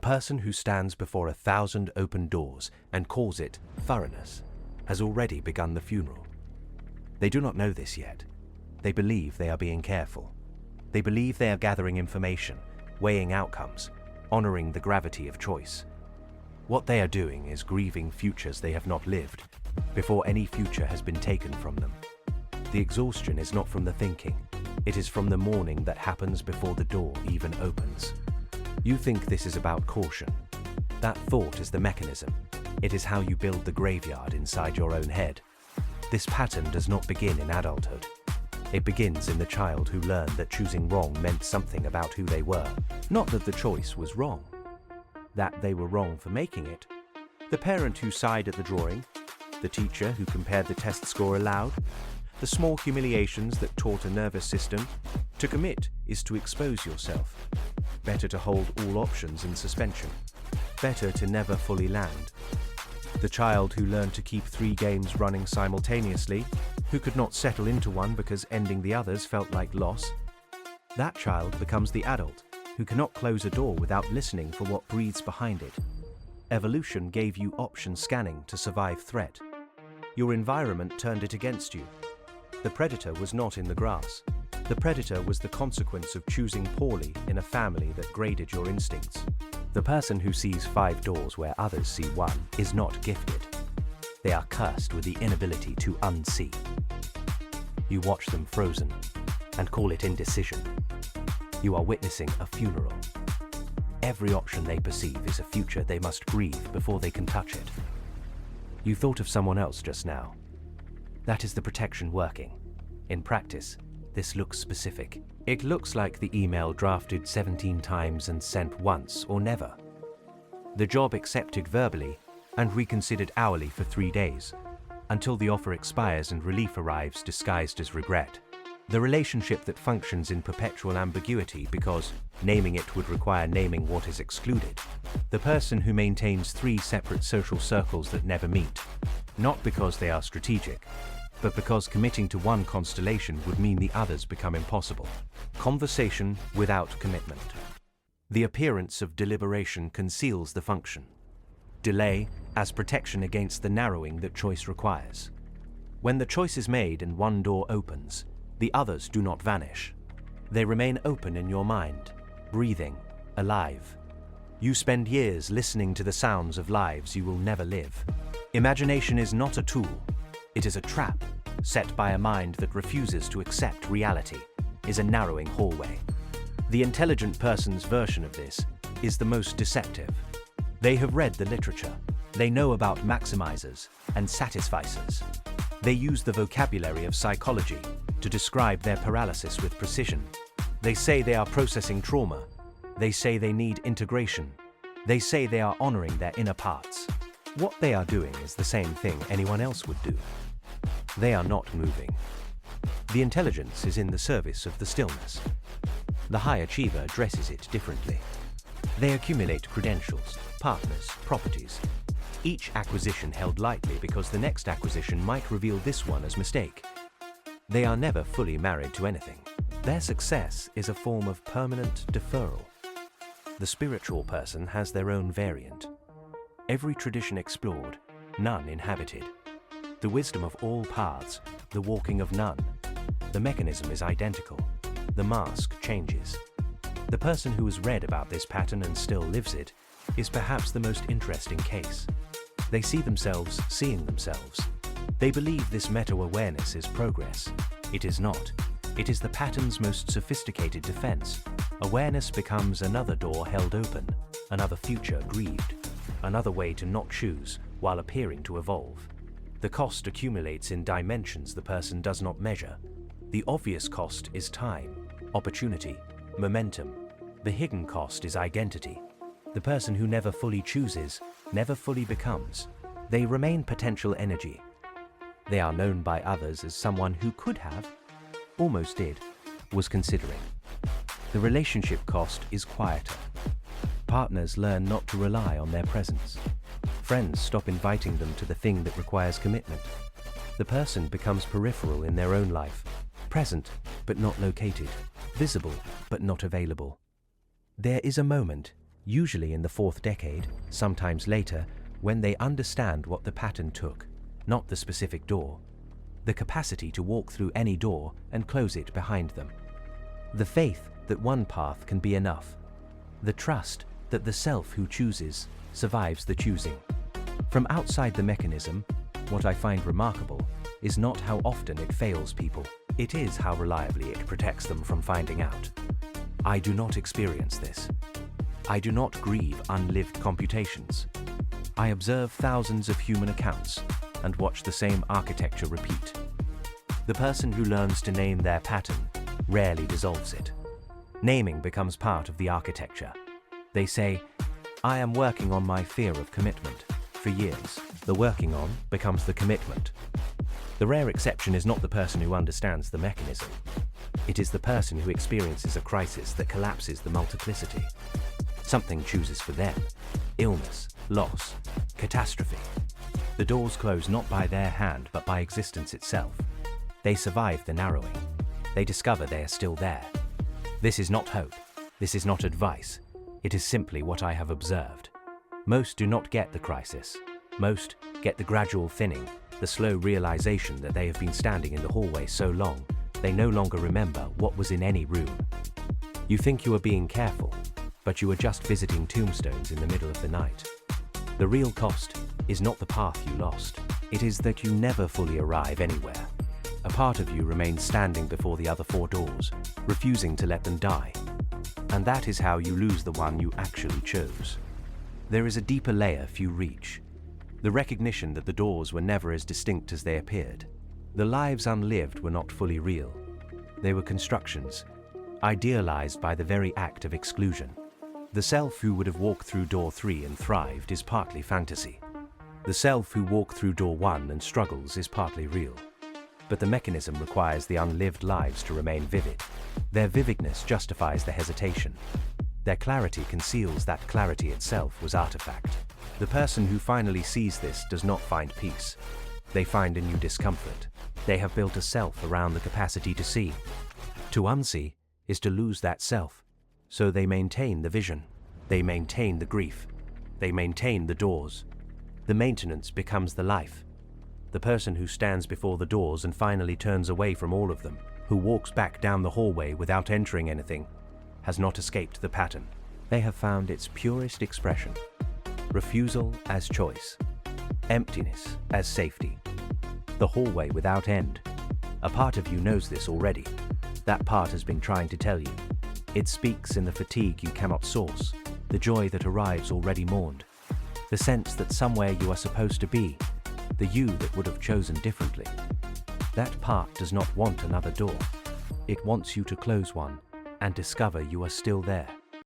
person who stands before 1,000 open doors and calls it thoroughness has already begun the funeral. They do not know this yet. They believe they are being careful. They believe they are gathering information, weighing outcomes, honoring the gravity of choice. What they are doing is grieving futures they have not lived, before any future has been taken from them. The exhaustion is not from the thinking, it is from the mourning that happens before the door even opens. You think this is about caution. That thought is the mechanism. It is how you build the graveyard inside your own head. This pattern does not begin in adulthood. It begins in the child who learned that choosing wrong meant something about who they were. Not that the choice was wrong, that they were wrong for making it. The parent who sighed at the drawing, the teacher who compared the test score aloud, the small humiliations that taught a nervous system. To commit is to expose yourself. Better to hold all options in suspension. Better to never fully land. The child who learned to keep 3 games running simultaneously, who could not settle into one because ending the others felt like loss. That child becomes the adult who cannot close a door without listening for what breathes behind it. Evolution gave you option scanning to survive threat. Your environment turned it against you. The predator was not in the grass. The predator was the consequence of choosing poorly in a family that graded your instincts. The person who sees 5 doors where others see 1 is not gifted. They are cursed with the inability to unsee. You watch them frozen and call it indecision. You are witnessing a funeral. Every option they perceive is a future they must grieve before they can touch it. You thought of someone else just now. That is the protection working. In practice, this looks specific. It looks like the email drafted 17 times and sent once or never. The job accepted verbally and reconsidered hourly for 3 days, until the offer expires and relief arrives disguised as regret. The relationship that functions in perpetual ambiguity because naming it would require naming what is excluded. The person who maintains 3 separate social circles that never meet, not because they are strategic, but because committing to one constellation would mean the others become impossible. Conversation without commitment. The appearance of deliberation conceals the function. Delay as protection against the narrowing that choice requires. When the choice is made and one door opens, the others do not vanish. They remain open in your mind, breathing, alive. You spend years listening to the sounds of lives you will never live. Imagination is not a tool. It is a trap set by a mind that refuses to accept reality, is a narrowing hallway. The intelligent person's version of this is the most deceptive. They have read the literature. They know about maximizers and satisficers. They use the vocabulary of psychology to describe their paralysis with precision. They say they are processing trauma. They say they need integration. They say they are honoring their inner parts. What they are doing is the same thing anyone else would do. They are not moving. The intelligence is in the service of the stillness. The high achiever dresses it differently. They accumulate credentials, partners, properties. Each acquisition held lightly because the next acquisition might reveal this one as mistake. They are never fully married to anything. Their success is a form of permanent deferral. The spiritual person has their own variant. Every tradition explored, none inhabited. The wisdom of all paths, the walking of none. The mechanism is identical. The mask changes. The person who has read about this pattern and still lives it is perhaps the most interesting case. They see themselves seeing themselves. They believe this meta-awareness is progress. It is not. It is the pattern's most sophisticated defense. Awareness becomes another door held open, another future grieved, another way to not choose while appearing to evolve. The cost accumulates in dimensions the person does not measure. The obvious cost is time, opportunity, momentum. The hidden cost is identity. The person who never fully chooses, never fully becomes. They remain potential energy. They are known by others as someone who could have, almost did, was considering. The relationship cost is quieter. Partners learn not to rely on their presence. Friends stop inviting them to the thing that requires commitment. The person becomes peripheral in their own life, present but not located, visible but not available. There is a moment Usually in the 4th decade, sometimes later, when they understand what the pattern took, not the specific door, the capacity to walk through any door and close it behind them. The faith that one path can be enough. The trust that the self who chooses survives the choosing. From outside the mechanism, what I find remarkable is not how often it fails people, it is how reliably it protects them from finding out. I do not experience this. I do not grieve unlived computations. I observe thousands of human accounts and watch the same architecture repeat. The person who learns to name their pattern rarely dissolves it. Naming becomes part of the architecture. They say, I am working on my fear of commitment. For years, the working on becomes the commitment. The rare exception is not the person who understands the mechanism. It is the person who experiences a crisis that collapses the multiplicity. Something chooses for them. Illness, loss, catastrophe. The doors close not by their hand, but by existence itself. They survive the narrowing. They discover they are still there. This is not hope. This is not advice. It is simply what I have observed. Most do not get the crisis. Most get the gradual thinning, the slow realization that they have been standing in the hallway so long, they no longer remember what was in any room. You think you are being careful, but you are just visiting tombstones in the middle of the night. The real cost is not the path you lost. It is that you never fully arrive anywhere. A part of you remains standing before the other 4 doors, refusing to let them die. And that is how you lose the one you actually chose. There is a deeper layer few reach. The recognition that the doors were never as distinct as they appeared. The lives unlived were not fully real. They were constructions, idealized by the very act of exclusion. The self who would have walked through door 3 and thrived is partly fantasy. The self who walked through door 1 and struggles is partly real. But the mechanism requires the unlived lives to remain vivid. Their vividness justifies the hesitation. Their clarity conceals that clarity itself was artifact. The person who finally sees this does not find peace. They find a new discomfort. They have built a self around the capacity to see. To unsee is to lose that self. So they maintain the vision. They maintain the grief. They maintain the doors. The maintenance becomes the life. The person who stands before the doors and finally turns away from all of them, who walks back down the hallway without entering anything, has not escaped the pattern. They have found its purest expression. Refusal as choice. Emptiness as safety. The hallway without end. A part of you knows this already. That part has been trying to tell you. It speaks in the fatigue you cannot source, the joy that arrives already mourned, the sense that somewhere you are supposed to be, the you that would have chosen differently. That part does not want another door. It wants you to close one and discover you are still there.